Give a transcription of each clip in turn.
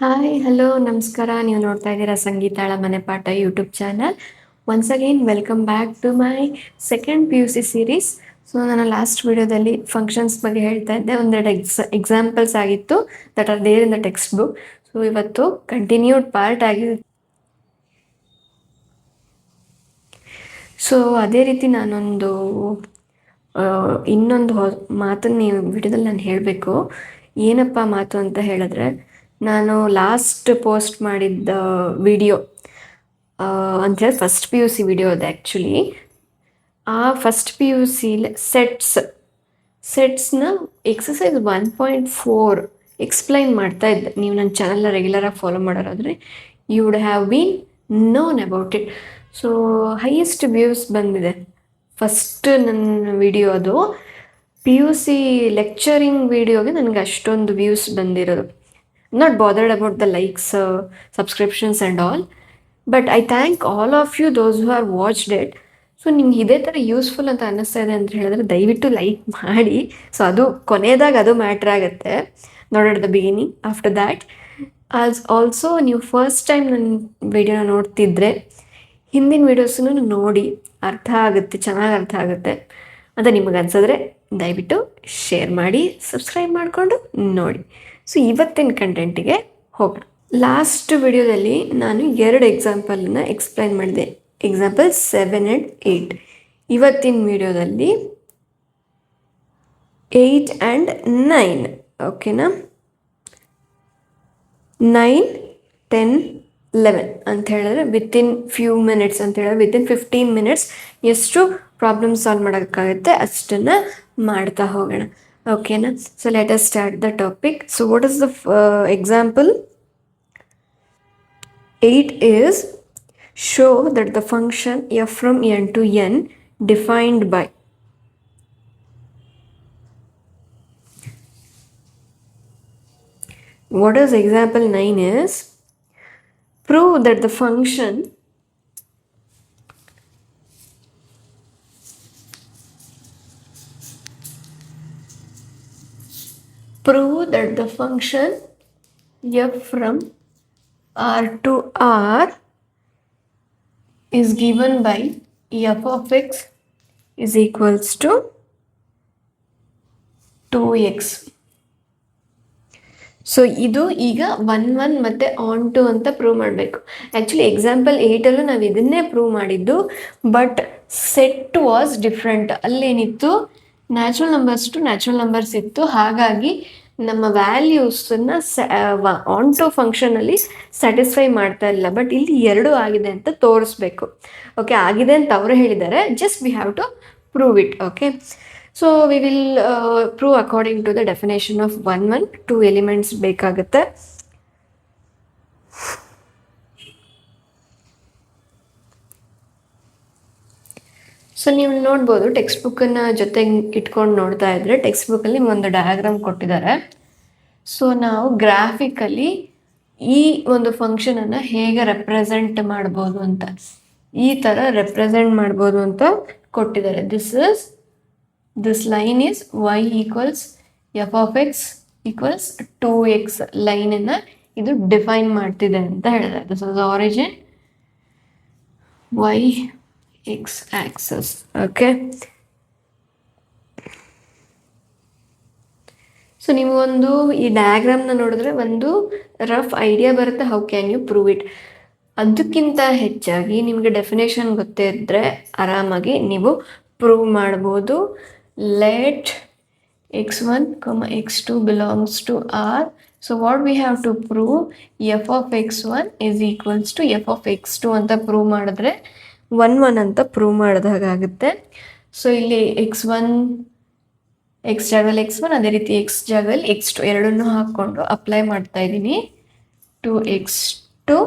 Hi hello ನಮಸ್ಕಾರ. ನೀವು ನೋಡ್ತಾ ಇದ್ದೀರಾ ಸಂಗೀತಾಳ ಮನೆ ಪಾಠ YouTube channel. Once again welcome back to my second P U C series. So ನಾನು ಲಾಸ್ಟ್ ವಿಡಿಯೋದಲ್ಲಿ ಫಂಕ್ಷನ್ಸ್ ಬಗ್ಗೆ ಹೇಳ್ತಾ ಇದ್ದೆ. ಒಂದೆರಡು ಎಕ್ಸಾಂಪಲ್ಸ್ ಆಗಿತ್ತು that are there in the text book. So ಇವತ್ತು ಕಂಟಿನ್ಯೂಡ್ ಪಾರ್ಟ್ ಆಗಿ. ಸೊ ಅದೇ ರೀತಿ ನಾನೊಂದು ಇನ್ನೊಂದು ಮಾತನ್ನು ನೀವು ವಿಡಿಯೋದಲ್ಲಿ ನಾನು ಹೇಳಬೇಕು. ಏನಪ್ಪ ಮಾತು ಅಂತ ಹೇಳಿದ್ರೆ, ನಾನು ಲಾಸ್ಟ್ ಪೋಸ್ಟ್ ಮಾಡಿದ್ದ ವಿಡಿಯೋ ಅಂಥೇಳಿ first P U C video ಅದು ಆ್ಯಕ್ಚುಲಿ. ಆ ಫಸ್ಟ್ ಪಿ ಯು ಸಿ ಸೆಟ್ಸ್ನ ಎಕ್ಸಸೈಸ್ 1.4 ಎಕ್ಸ್ಪ್ಲೈನ್ ಮಾಡ್ತಾ ಇದ್ದೆ. ನೀವು ನನ್ನ ಚಾನಲ್ನ ರೆಗ್ಯುಲರಾಗಿ ಫಾಲೋ ಮಾಡೋರಾದರೆ you would have been known about it. So highest views ಬಂದಿದೆ ಫಸ್ಟ್ ನನ್ನ ವಿಡಿಯೋ. ಅದು ಪಿ ಯು ಸಿ ಲೆಕ್ಚರಿಂಗ್ ವಿಡಿಯೋಗೆ ನನಗೆ ಅಷ್ಟೊಂದು ವ್ಯೂಸ್ ಬಂದಿರೋದು. Not bothered about the likes, subscriptions and all, but I thank all of you those who are watched it. So ನಿಮ್ಗೆ ಇದೇ ಥರ ಯೂಸ್ಫುಲ್ ಅಂತ ಅನ್ನಿಸ್ತಾ ಇದೆ ಅಂತ ಹೇಳಿದ್ರೆ ದಯವಿಟ್ಟು ಲೈಕ್ ಮಾಡಿ. ಸೊ ಅದು ಕೊನೆಯದಾಗ ಅದು ಮ್ಯಾಟ್ರ್ ಆಗುತ್ತೆ, not at the beginning. After that also ನೀವು ಫಸ್ಟ್ ಟೈಮ್ ನನ್ನ ವಿಡಿಯೋನ ನೋಡ್ತಿದ್ರೆ ಹಿಂದಿನ ವೀಡಿಯೋಸನ್ನು ನೋಡಿ, ಅರ್ಥ ಆಗುತ್ತೆ, ಚೆನ್ನಾಗಿ ಅರ್ಥ ಆಗುತ್ತೆ ಅಂತ ನಿಮಗೆ ಅನ್ಸಿದ್ರೆ ದಯವಿಟ್ಟು ಶೇರ್ ಮಾಡಿ, ಸಬ್ಸ್ಕ್ರೈಬ್ ಮಾಡಿಕೊಂಡು ನೋಡಿ. ಸೊ ಇವತ್ತಿನ ಕಂಟೆಂಟಿಗೆ ಹೋಗೋಣ. ಲಾಸ್ಟ್ ವಿಡಿಯೋದಲ್ಲಿ ನಾನು 2 ಎಕ್ಸಾಂಪಲನ್ನ ಎಕ್ಸ್ಪ್ಲೈನ್ ಮಾಡಿದೆ, ಎಕ್ಸಾಂಪಲ್ 7 and 8. ಇವತ್ತಿನ ವಿಡಿಯೋದಲ್ಲಿ 8 and 9, ಓಕೆನಾ? 9, 10, 11 ಅಂತ ಹೇಳಿದ್ರೆ ವಿತಿನ್ ಫ್ಯೂ ಮಿನಿಟ್ಸ್ ಅಂತ ಹೇಳಿದ್ರೆ ವಿತಿನ್ 15 minutes ಎಷ್ಟು ಪ್ರಾಬ್ಲಮ್ ಸಾಲ್ವ್ ಮಾಡೋಕ್ಕಾಗುತ್ತೆ ಅಷ್ಟನ್ನು ಮಾಡ್ತಾ ಹೋಗೋಣ, ಓಕೆನಾ? So let us start the topic. So what is the example? 8 is show that the function f from n to n defined by. What is example 9 is prove that the function f from R to R is given by f of x is equals to 2x. So ಇದು ಈಗ 1, 1 ಮತ್ತು onto ಅಂತ prove ಮಾಡಬೇಕು. Actually example 8ಅಲ್ಲೂ ನಾವು ಇದನ್ನೇ prove ಮಾಡಿದ್ದು, but set was different. ಅಲ್ಲೇನಿತ್ತು, natural numbers to natural numbers ಇತ್ತು. ಹಾಗಾಗಿ ನಮ್ಮ ವ್ಯಾಲ್ಯೂಸನ್ನು ಆನ್ ಟು ಫಂಕ್ಷನಲ್ಲಿ ಸ್ಯಾಟಿಸ್ಫೈ ಮಾಡ್ತಾ ಇಲ್ಲ. ಬಟ್ ಇಲ್ಲಿ 2 ಆಗಿದೆ ಅಂತ ತೋರಿಸ್ಬೇಕು. ಓಕೆ, ಆಗಿದೆ ಅಂತ ಅವರು ಹೇಳಿದ್ದಾರೆ, just we have to prove it. Okay, so we will prove according to the definition of 1, 1, 2 elements ಬೇಕಾಗುತ್ತೆ. ಸೊ ನೀವು ನೋಡ್ಬೋದು, ಟೆಕ್ಸ್ಟ್ ಬುಕ್ಕನ್ನು ಜೊತೆಗೆ ಇಟ್ಕೊಂಡು ನೋಡ್ತಾ ಇದ್ರೆ ಟೆಕ್ಸ್ಟ್ ಬುಕ್ಕಲ್ಲಿ ಒಂದು ಡಯಾಗ್ರಾಮ್ ಕೊಟ್ಟಿದ್ದಾರೆ. ಸೊ ನಾವು ಗ್ರಾಫಿಕಲಿ ಈ ಒಂದು ಫಂಕ್ಷನನ್ನು ಹೇಗೆ ರೆಪ್ರೆಸೆಂಟ್ ಮಾಡ್ಬೋದು ಅಂತ, ಈ ಥರ ರೆಪ್ರೆಸೆಂಟ್ ಮಾಡ್ಬೋದು ಅಂತ ಕೊಟ್ಟಿದ್ದಾರೆ. This line is y equals f of x equals 2x ಲೈನನ್ನು ಇದು ಡಿಫೈನ್ ಮಾಡ್ತಿದೆ ಅಂತ ಹೇಳಿದ್ರೆ, this is origin y x axis. Okay, so ನೀವು ಒಂದು ಈ ಡಯಾಗ್ರಾಮ್ನ ನೋಡಿದ್ರೆ ಒಂದು ರಫ್ ಐಡಿಯಾ ಬರುತ್ತೆ, how can you prove it. ಅದಕ್ಕಿಂತ ಹೆಚ್ಚಾಗಿ ನಿಮಗೆ ಡೆಫಿನೇಷನ್ ಗೊತ್ತಿದ್ದರೆ ಆರಾಮಾಗಿ ನೀವು ಪ್ರೂವ್ ಮಾಡ್ಬೋದು. Let x1, x2 belongs to R. So what we have to prove, f of x1 is equals to f of x2 ಅಂತ ಪ್ರೂವ್ ಮಾಡಿದ್ರೆ 1, 1 ಅಂತ ಪ್ರೂವ್ ಮಾಡಿದಾಗುತ್ತೆ. ಸೊ ಇಲ್ಲಿ x1 x ಜಾಗದಲ್ಲಿ x1, ಅದೇ ರೀತಿ x ಜಾಗದಲ್ಲಿ x2 ಎರಡನ್ನೂ ಹಾಕ್ಕೊಂಡು ಅಪ್ಲೈ ಮಾಡ್ತಾ ಇದ್ದೀನಿ to x2.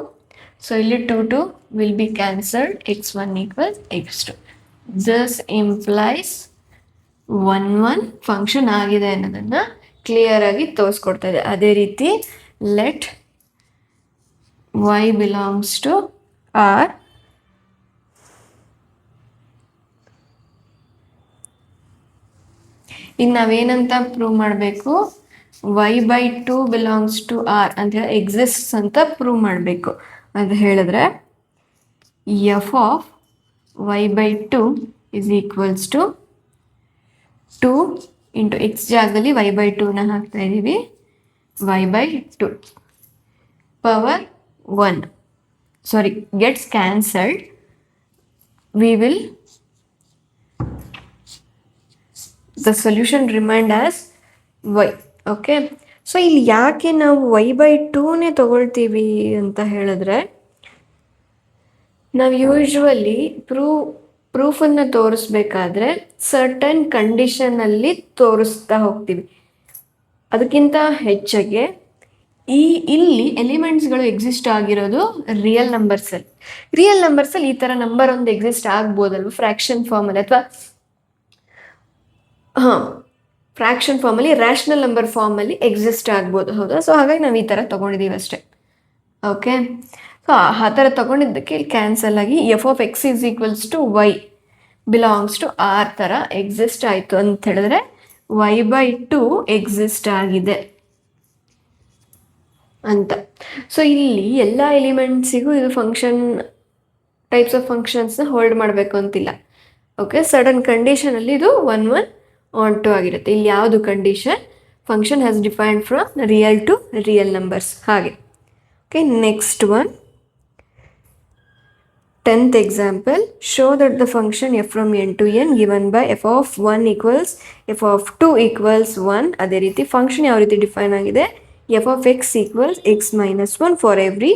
ಸೊ ಇಲ್ಲಿ 2, 2 will be cancelled, x1 equals x2. This implies 1, 1 function ಆಗಿದೆ ಅನ್ನೋದನ್ನು ಕ್ಲಿಯರ್ ಆಗಿ ತೋರಿಸ್ಕೊಡ್ತಾ ಇದೆ. ಅದೇ ರೀತಿ let y belongs to R. ಈಗ ನಾವೇನಂತ ಪ್ರೂವ್ ಮಾಡಬೇಕು, y/2 ಬಿಲಾಂಗ್ಸ್ ಟು ಆರ್ ಅಂತ ಹೇಳಿ ಎಕ್ಸಿಸ್ಟ್ಸ್ ಅಂತ ಪ್ರೂವ್ ಮಾಡಬೇಕು. ಅದು ಹೇಳಿದ್ರೆ f of y/2 is equals to 2 into x ಜಾಗದಲ್ಲಿ y/2ನ ಹಾಕ್ತಾ ಇದ್ದೀವಿ, y/2 power 1 sorry gets cancelled. we will the solution remained as y. Okay, so ಇಲ್ಲಿ ಯಾಕೆ ನಾವು y/2ನೇ ತಗೊಳ್ತೀವಿ ಅಂತ ಹೇಳಿದ್ರೆ, ನಾವು ಯೂಶ್ವಲಿ ಪ್ರೂಫನ್ನು ತೋರಿಸ್ಬೇಕಾದ್ರೆ ಸರ್ಟನ್ ಕಂಡೀಷನಲ್ಲಿ ತೋರಿಸ್ತಾ ಹೋಗ್ತೀವಿ. ಅದಕ್ಕಿಂತ ಹೆಚ್ಚಾಗೆ ಇಲ್ಲಿ ಎಲಿಮೆಂಟ್ಸ್ಗಳು ಎಕ್ಸಿಸ್ಟ್ ಆಗಿರೋದು ರಿಯಲ್ ನಂಬರ್ಸಲ್ಲಿ ಈ ಥರ ನಂಬರ್ ಒಂದು ಎಕ್ಸಿಸ್ಟ್ ಆಗ್ಬೋದಲ್ವ ಫ್ರ್ಯಾಕ್ಷನ್ ಫಾರ್ಮಲ್ಲಿ, ಅಥವಾ ಫ್ರ್ಯಾಕ್ಷನ್ ಫಾರ್ಮಲ್ಲಿ ರ್ಯಾಷನಲ್ ನಂಬರ್ ಫಾರ್ಮಲ್ಲಿ ಎಕ್ಸಿಸ್ಟ್ ಆಗ್ಬೋದು, ಹೌದಾ? ಸೊ ಹಾಗಾಗಿ ನಾವು ಈ ಥರ ತೊಗೊಂಡಿದ್ದೀವಿ ಅಷ್ಟೇ. ಓಕೆ, ಸೊ ಆ ಥರ ತೊಗೊಂಡಿದ್ದಕ್ಕೆ ಇಲ್ಲಿ ಕ್ಯಾನ್ಸಲ್ ಆಗಿ f of x is equals to y belongs to R ಥರ ಎಕ್ಸಿಸ್ಟ್ ಆಯಿತು ಅಂತ ಹೇಳಿದ್ರೆ y/2 ಎಕ್ಸಿಸ್ಟ್ ಆಗಿದೆ ಅಂತ. ಸೊ ಇಲ್ಲಿ ಎಲ್ಲ ಎಲಿಮೆಂಟ್ಸಿಗೂ ಇದು ಫಂಕ್ಷನ್ ಟೈಪ್ಸ್ ಆಫ್ ಫಂಕ್ಷನ್ಸ್ನ ಹೋಲ್ಡ್ ಮಾಡಬೇಕು ಅಂತಿಲ್ಲ. ಓಕೆ, ಸಡನ್ ಕಂಡೀಷನಲ್ಲಿ ಇದು 1, 1 on 2 ಆಗಿರುತ್ತೆ. ಇಲ್ಲಿ ಯಾವುದು condition? Function has defined from real to real numbers ಹಾಗೆ. Okay, next one 10th example, show that the function f from n to n given by f of 1 equals f of 2 equals 1. ಅದೇ ರೀತಿ function ಯಾವ ರೀತಿ define ಆಗಿದೆ? f of x equals x minus 1 for every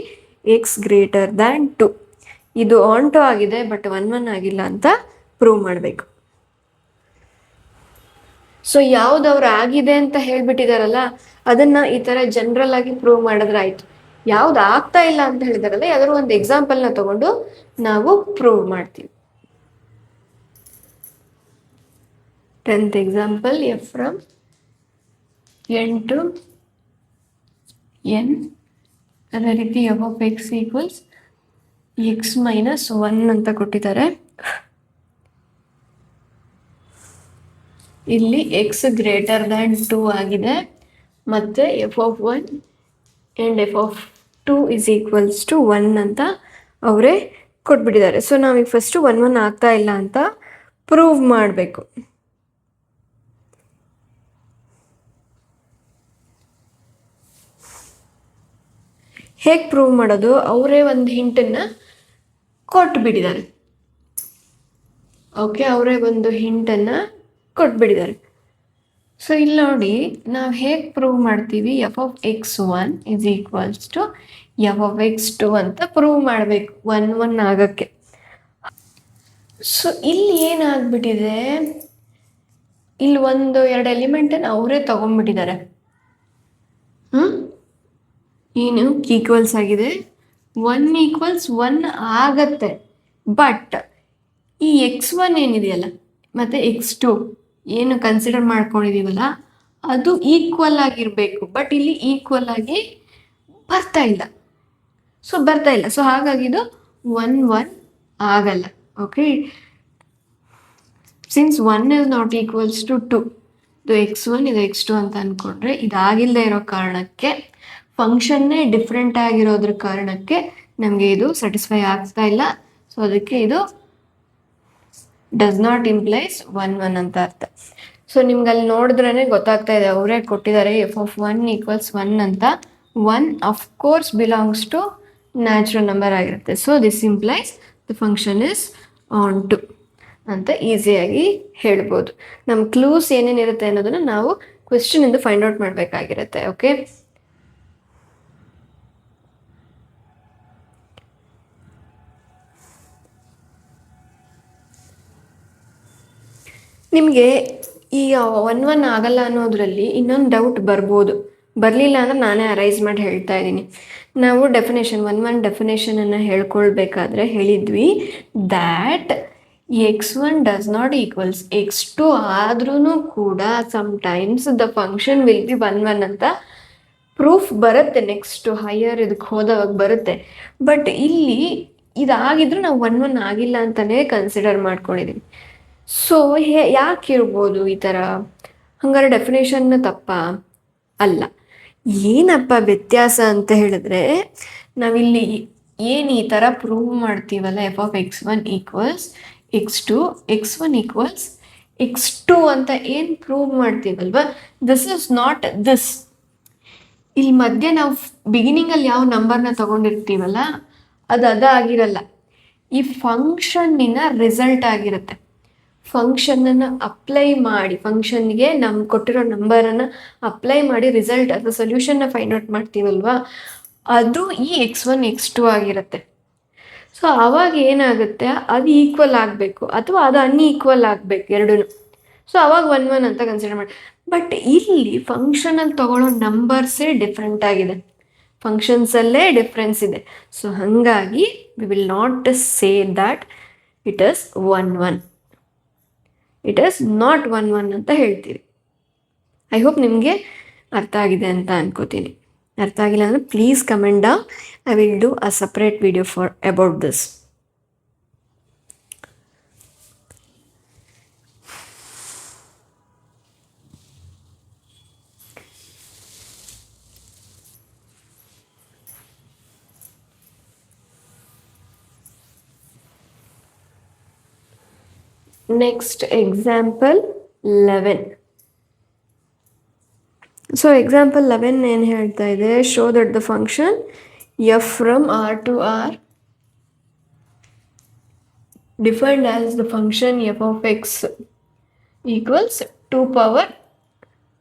x greater than 2. ಇದು on to ಆಗಿದೆ but 1, 1 ಆಗಿಲ್ಲ ಅಂತ prove ಮಾಡಬೇಕು. ಸೊ ಯಾವ್ದು ಅವ್ರು ಆಗಿದೆ ಅಂತ ಹೇಳ್ಬಿಟ್ಟಿದಾರಲ್ಲ ಅದನ್ನ ಈ ಥರ ಜನರಲ್ ಆಗಿ ಪ್ರೂವ್ ಮಾಡಿದ್ರೆ ಆಯಿತು. ಯಾವ್ದು ಆಗ್ತಾ ಇಲ್ಲ ಅಂತ ಹೇಳಿದಾರಲ್ಲ ಯಾವ್ದಾದ್ರು ಒಂದು ಎಕ್ಸಾಂಪಲ್ನ ತಗೊಂಡು ನಾವು ಪ್ರೂವ್ ಮಾಡ್ತೀವಿ. 10th example, f from n to n ಅದೇ ರೀತಿ f of x equals x minus 1 ಅಂತ ಕೊಟ್ಟಿದ್ದಾರೆ. ಇಲ್ಲಿ x ಗ್ರೇಟರ್ ದ್ಯಾನ್ 2 ಆಗಿದೆ ಮತ್ತು f of 1 and f of 2 is equals to 1 ಅಂತ ಅವರೇ ಕೊಟ್ಬಿಟ್ಟಿದ್ದಾರೆ. ಸೊ ನಾವೀಗ ಫಸ್ಟು 1, 1 ಆಗ್ತಾ ಇಲ್ಲ ಅಂತ ಪ್ರೂವ್ ಮಾಡಬೇಕು. ಹೇಗೆ ಪ್ರೂವ್ ಮಾಡೋದು? ಅವರೇ ಒಂದು ಹಿಂಟನ್ನು ಕೊಟ್ಬಿಟ್ಟಿದ್ದಾರೆ. ಓಕೆ, ಅವರೇ ಒಂದು ಹಿಂಟನ್ನು ಕೊಟ್ಬಿಟ್ಟಿದ್ದಾರೆ. ಸೊ ಇಲ್ಲಿ ನೋಡಿ ನಾವು ಹೇಗೆ ಪ್ರೂವ್ ಮಾಡ್ತೀವಿ? F of x1 is equals to f of x2 ಅಂತ ಪ್ರೂವ್ ಮಾಡಬೇಕು 1, 1 ಆಗೋಕ್ಕೆ. ಸೊ ಇಲ್ಲಿ ಏನಾಗ್ಬಿಟ್ಟಿದೆ, ಇಲ್ಲಿ 1, 2 ಎಲಿಮೆಂಟನ್ನು ಅವರೇ ತೊಗೊಂಡ್ಬಿಟ್ಟಿದ್ದಾರೆ. ಏನು ಈಕ್ವಲ್ಸ್ ಆಗಿದೆ, 1 ಈಕ್ವಲ್ಸ್ 1 ಆಗತ್ತೆ. ಬಟ್ ಈ x1 ಏನಿದೆಯಲ್ಲ ಮತ್ತು x2 ಏನು ಕನ್ಸಿಡರ್ ಮಾಡ್ಕೊಂಡಿದ್ದೀವಲ್ಲ ಅದು ಈಕ್ವಲ್ ಆಗಿರಬೇಕು. ಬಟ್ ಇಲ್ಲಿ ಈಕ್ವಲ್ ಆಗಿ ಬರ್ತಾ ಇಲ್ಲ. ಸೊ ಹಾಗಾಗಿ ಇದು 1, 1 ಆಗಲ್ಲ. Okay, since 1 is not equals to 2, ಇದು x1 ಇದು x2 ಅಂತ ಅಂದ್ಕೊಂಡ್ರೆ ಇದಾಗಿಲ್ಲದೆ ಇರೋ ಕಾರಣಕ್ಕೆ, ಫಂಕ್ಷನ್ನೇ ಡಿಫ್ರೆಂಟ್ ಆಗಿರೋದ್ರ ಕಾರಣಕ್ಕೆ ನಮಗೆ ಇದು ಸ್ಯಾಟಿಸ್ಫೈ ಆಗ್ತಾ ಇಲ್ಲ. ಸೊ ಅದಕ್ಕೆ ಇದು ಡಸ್ ನಾಟ್ ಇಂಪ್ಲೈಸ್ 1, 1 ಅಂತ ಅರ್ಥ. ಸೊ ನಿಮ್ಗೆ ಅಲ್ಲಿ ನೋಡಿದ್ರೇ ಗೊತ್ತಾಗ್ತಾ ಇದೆ, ಅವರೇ ಕೊಟ್ಟಿದ್ದಾರೆ ಎಫ್ ಆಫ್ 1 ಈಕ್ವಲ್ಸ್ 1 ಅಂತ. 1 of course belongs to natural number ಆಗಿರುತ್ತೆ. So this implies the function is onto ಅಂತ ಈಸಿಯಾಗಿ ಹೇಳ್ಬೋದು. ನಮ್ಮ ಕ್ಲೂಸ್ ಏನೇನಿರುತ್ತೆ ಅನ್ನೋದನ್ನು ನಾವು ಕ್ವೆಶ್ಚನಿಂದ ಫೈಂಡ್ ಔಟ್ ಮಾಡಬೇಕಾಗಿರುತ್ತೆ. ಓಕೆ, ನಿಮಗೆ ಈಗ 1, 1 ಆಗಲ್ಲ ಅನ್ನೋದ್ರಲ್ಲಿ ಇನ್ನೊಂದು ಡೌಟ್ ಬರ್ಬೋದು. ಬರಲಿಲ್ಲ ಅಂದರೆ ನಾನೇ ಅರೈಸ್ ಮಾಡಿ ಹೇಳ್ತಾ ಇದ್ದೀನಿ. ನಾವು ಡೆಫಿನೇಷನ್ 1, 1 ಡೆಫಿನೇಷನನ್ನು ಹೇಳ್ಕೊಳ್ಬೇಕಾದ್ರೆ ಹೇಳಿದ್ವಿ that x1 does naught equals x2 ಆದ್ರೂ ಕೂಡ sometimes the function will be 1, 1 ಅಂತ ಪ್ರೂಫ್ ಬರುತ್ತೆ. ನೆಕ್ಸ್ಟು ಹೈಯರ್ ಇದಕ್ಕೆ ಹೋದವಾಗ ಬರುತ್ತೆ. ಬಟ್ ಇಲ್ಲಿ ಇದಾಗಿದ್ರೂ ನಾವು 1, 1 ಆಗಿಲ್ಲ ಅಂತಲೇ ಕನ್ಸಿಡರ್ ಮಾಡ್ಕೊಂಡಿದ್ದೀವಿ. ಸೊ ಯಾಕೆ ಇರ್ಬೋದು ಈ ಥರ? ಹಂಗಾರೆ ಡೆಫಿನೇಷನ್ನ ತಪ್ಪಾ? ಅಲ್ಲ. ಏನಪ್ಪ ವ್ಯತ್ಯಾಸ ಅಂತ ಹೇಳಿದ್ರೆ, ನಾವಿಲ್ಲಿ ಏನು ಈ ಥರ ಪ್ರೂವ್ ಮಾಡ್ತೀವಲ್ಲ, F of x1 equals x2, x1 equals x2 ಅಂತ ಏನು ಪ್ರೂವ್ ಮಾಡ್ತೀವಲ್ವ, ದಿಸ್ ಇಸ್ ನಾಟ್ ದಿಸ್. ಇಲ್ಲಿ ಮಧ್ಯೆ ನಾವು ಬಿಗಿನಿಂಗಲ್ಲಿ ಯಾವ ನಂಬರ್ನ ತಗೊಂಡಿರ್ತೀವಲ್ಲ ಅದು ಆಗಿರಲ್ಲ, ಈ ಫಂಕ್ಷನ್ನಿನ ರಿಸಲ್ಟ್ ಆಗಿರುತ್ತೆ. ಫಂಕ್ಷನನ್ನು ಅಪ್ಲೈ ಮಾಡಿ, ಫಂಕ್ಷನ್ಗೆ ನಮ್ಗೆ ಕೊಟ್ಟಿರೋ ನಂಬರನ್ನು ಅಪ್ಲೈ ಮಾಡಿ ರಿಸಲ್ಟ್ ಅಥವಾ ಸೊಲ್ಯೂಷನ್ನ ಫೈಂಡ್ ಔಟ್ ಮಾಡ್ತೀವಲ್ವಾ, ಅದು ಈ x1 x2 ಆಗಿರುತ್ತೆ. ಸೊ ಆವಾಗ ಏನಾಗುತ್ತೆ, ಅದು ಈಕ್ವಲ್ ಆಗಬೇಕು ಅಥವಾ ಅದು ಅನ್ಈಕ್ವಲ್ ಆಗಬೇಕು ಎರಡೂ. ಸೊ ಅವಾಗ 1 1 ಅಂತ ಕನ್ಸಿಡರ್ ಮಾಡಿ. ಬಟ್ ಇಲ್ಲಿ ಫಂಕ್ಷನಲ್ಲಿ ತಗೊಳ್ಳೋ ನಂಬರ್ಸೇ ಡಿಫ್ರೆಂಟ್ ಆಗಿದೆ, ಫಂಕ್ಷನ್ಸಲ್ಲೇ ಡಿಫ್ರೆನ್ಸ್ ಇದೆ. ಸೊ ಹಾಗಾಗಿ we will not say that it is 1 1, it is not 1 1 ಅಂತ ಹೇಳ್ತೀವಿ. ಐ ಹೋಪ್ ನಿಮಗೆ ಅರ್ಥ ಆಗಿದೆ ಅಂತ ಅನ್ಕೋತೀನಿ. ಅರ್ಥ ಆಗಿಲ್ಲ ಅಂದರೆ please comment down, I will do a separate video for about this. Next, example 11. So example 11 ಏನು ಹೇಳ್ತಾ ಇದೆ, show that the function f from R to R defined as the function f of x equals 2 power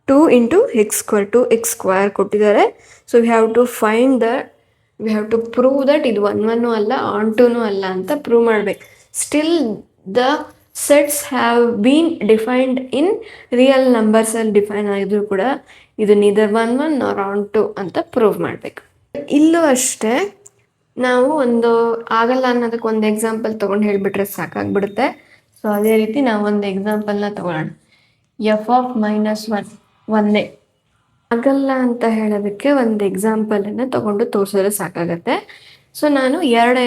2 into x square, 2x square ಕೊಟ್ಟಿದ್ದಾರೆ. So we have to find that, we have to prove that ಇದು 1 1 ಅಲ್ಲ on 2 ಅಲ್ಲ ಅಂತ prove ಮಾಡ್ಬೇಕು. Still the sets have been defined in real numbers ಅಲ್ಲಿ define ಆಗಿದ್ರು ಕೂಡ ಇದು ನೀದರ್ 1 1 nor on 2 ಅಂತ ಪ್ರೂವ್ ಮಾಡಬೇಕು. ಇಲ್ಲೂ ಅಷ್ಟೇ, ನಾವು ಒಂದು ಆಗಲ್ಲ ಅನ್ನೋದಕ್ಕೆ ಒಂದು ಎಕ್ಸಾಂಪಲ್ ತೊಗೊಂಡು ಹೇಳಿಬಿಟ್ರೆ ಸಾಕಾಗ್ಬಿಡುತ್ತೆ. ಸೊ ಅದೇ ರೀತಿ ನಾವು ಒಂದು ಎಕ್ಸಾಂಪಲ್ನ ತೊಗೊಳ್ಳೋಣ. ಎಫ್ ಆಫ್ -1 ಒಂದೇ ಆಗಲ್ಲ ಅಂತ ಹೇಳೋದಕ್ಕೆ ಒಂದು ಎಕ್ಸಾಂಪಲನ್ನು ತೊಗೊಂಡು ತೋರಿಸಿದ್ರೆ ಸಾಕಾಗತ್ತೆ. ಸೊ ನಾನು ಎರಡು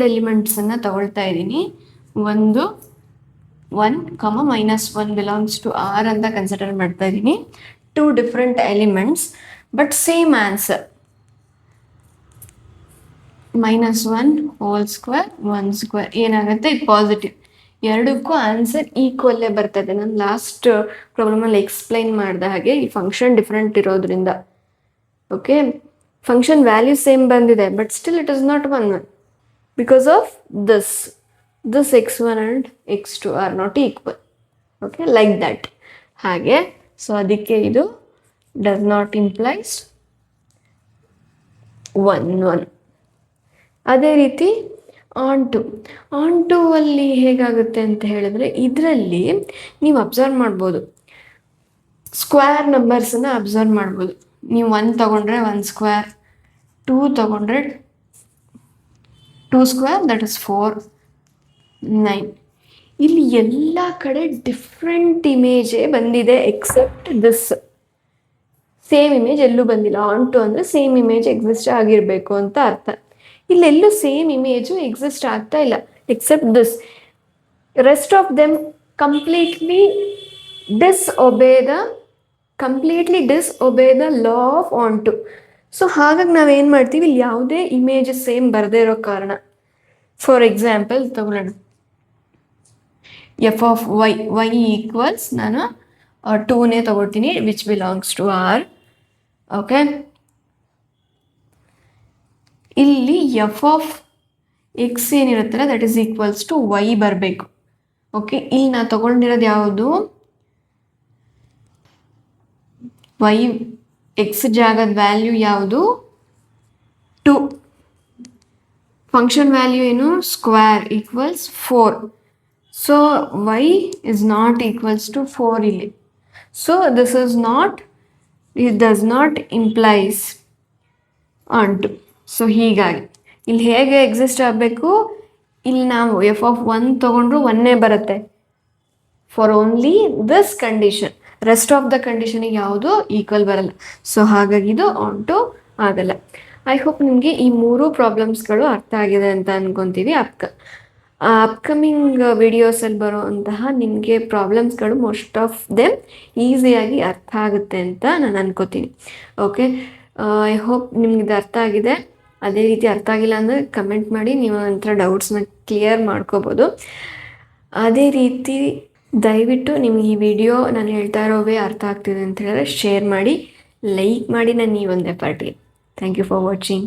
ಎಲಿಮೆಂಟ್ಸನ್ನು ತಗೊಳ್ತಾ ಇದ್ದೀನಿ. ಒಂದು 1, -1 belongs to R ಅಂತ ಕನ್ಸಿಡರ್ ಮಾಡ್ತಾ ಇದ್ದೀನಿ. 2 different elements but same answer, -1 whole square 1 square ಏನಾಗುತ್ತೆ, ಇದು ಪಾಸಿಟಿವ್. ಎರಡಕ್ಕೂ ಆನ್ಸರ್ ಈಕ್ವಲ್ಲೇ ಬರ್ತದೆ. ನಾನು ಲಾಸ್ಟ್ ಪ್ರಾಬ್ಲಮಲ್ಲಿ ಎಕ್ಸ್ಪ್ಲೈನ್ ಮಾಡಿದ ಹಾಗೆ ಈ ಫಂಕ್ಷನ್ ಡಿಫ್ರೆಂಟ್ ಇರೋದ್ರಿಂದ, ಓಕೆ, ಫಂಕ್ಷನ್ ವ್ಯಾಲ್ಯೂ ಸೇಮ್ ಬಂದಿದೆ but still it is not 1 1 because of this x1 and x2 are not equal, okay, like that. ಹಾಗೆ ಸೊ ಅದಕ್ಕೆ ಇದು does not implies 1 1. ಅದೇ ರೀತಿ on 2 ಅಲ್ಲಿ ಹೇಗಾಗುತ್ತೆ ಅಂತ ಹೇಳಿದ್ರೆ, ಇದರಲ್ಲಿ ನೀವು ಅಬ್ಸರ್ವ್ ಮಾಡ್ಬೋದು, ಸ್ಕ್ವೇರ್ ನಂಬರ್ಸನ್ನು ಅಬ್ಸರ್ವ್ ಮಾಡ್ಬೋದು. ನೀವು 1 ತಗೊಂಡ್ರೆ 1 ಸ್ಕ್ವೇರ್, 2 ತಗೊಂಡ್ರೆ 2 ಸ್ಕ್ವೇರ್, ದಟ್ ಇಸ್ 4 9. ಇಲ್ಲಿ ಎಲ್ಲ ಕಡೆ ಡಿಫ್ರೆಂಟ್ ಇಮೇಜೇ ಬಂದಿದೆ ಎಕ್ಸೆಪ್ಟ್ ದಿಸ್. ಸೇಮ್ ಇಮೇಜ್ ಎಲ್ಲೂ ಬಂದಿಲ್ಲ. ಆನ್ ಟು ಅಂದರೆ ಸೇಮ್ ಇಮೇಜ್ ಎಕ್ಸಿಸ್ಟ್ ಆಗಿರಬೇಕು ಅಂತ ಅರ್ಥ. ಇಲ್ಲೆಲ್ಲೂ ಸೇಮ್ ಇಮೇಜು ಎಕ್ಸಿಸ್ಟ್ ಆಗ್ತಾ ಇಲ್ಲ except this. Rest of them completely disobey the law of onto. So ಹಾಗಾಗಿ ನಾವೇನು ಮಾಡ್ತೀವಿ, ಇಲ್ಲಿ ಯಾವುದೇ ಇಮೇಜ್ ಸೇಮ್ ಬರದೇ ಇರೋ ಕಾರಣ. ಫಾರ್ ಎಕ್ಸಾಂಪಲ್ ತಗೊಳ್ಳೋಣ, ಎಫ್ ಆಫ್ ವೈ ಈಕ್ವಲ್ಸ್, ನಾನು 2ನೇ ತಗೊಳ್ತೀನಿ which belongs to R. Okay, ಇಲ್ಲಿ ಎಫ್ ಆಫ್ ಎಕ್ಸ್ ಏನಿರುತ್ತಲ್ಲ that is equals to Y ಬರಬೇಕು. ಓಕೆ, ಇಲ್ಲಿ ನಾನು ತಗೊಂಡಿರೋದು ಯಾವುದು, ವೈ ಎಕ್ಸ್ ಜಾಗದ ವ್ಯಾಲ್ಯೂ ಯಾವುದು, 2. ಫಂಕ್ಷನ್ ವ್ಯಾಲ್ಯೂ ಏನು, square equals 4. So y is not equals to 4 ಇಲ್ಲಿ. So this is not, it does not implies on 2. So ಹೀಗಾಗಿ ಇಲ್ಲಿ ಹೇಗೆ ಎಕ್ಸಿಸ್ಟ್ ಆಗಬೇಕು, ಇಲ್ಲಿ ನಾವು ಎಫ್ ಆಫ್ 1 ತೊಗೊಂಡ್ರು 1ನೇ ಬರುತ್ತೆ for only this condition. Rest of the ಕಂಡೀಷನಿಗೆ ಯಾವುದು ಈಕ್ವಲ್ ಬರಲ್ಲ. ಸೊ ಹಾಗಾಗಿ ಇದು ಆನ್ ಟು ಆಗಲ್ಲ. ಐ ಹೋಪ್ ನಿಮಗೆ ಈ 3 ಪ್ರಾಬ್ಲಮ್ಸ್ಗಳು ಅರ್ಥ ಆಗಿದೆ ಅಂತ ಅನ್ಕೊತೀವಿ. ಅಪ್ಕಮಿಂಗ್ ವಿಡಿಯೋಸಲ್ಲಿ ಬರೋಂತಹ ನಿಮಗೆ ಪ್ರಾಬ್ಲಮ್ಸ್ಗಳು ಮೋಸ್ಟ್ ಆಫ್ ದೆಮ್ ಈಸಿಯಾಗಿ ಅರ್ಥ ಆಗುತ್ತೆ ಅಂತ ನಾನು ಅನ್ಕೋತೀನಿ. ಓಕೆ, ಐ ಹೋಪ್ ನಿಮ್ಗೆ ಇದು ಅರ್ಥ ಆಗಿದೆ. ಅದೇ ರೀತಿ ಅರ್ಥ ಆಗಿಲ್ಲ ಅಂದರೆ ಕಮೆಂಟ್ ಮಾಡಿ, ನೀವು ಒಂಥರ ಡೌಟ್ಸ್ನ ಕ್ಲಿಯರ್ ಮಾಡ್ಕೋಬೋದು. ಅದೇ ರೀತಿ ದಯವಿಟ್ಟು ನಿಮ್ಗೆ ಈ ವಿಡಿಯೋ ನಾನು ಹೇಳ್ತಾ ಇರೋವೇ ಅರ್ಥ ಆಗ್ತಿದೆ ಅಂತ ಹೇಳಿದ್ರೆ ಶೇರ್ ಮಾಡಿ, ಲೈಕ್ ಮಾಡಿ ನನ್ನ ಈ ಒಂದು ಎಫರ್ಟ್ಗೆ. Thank you for watching.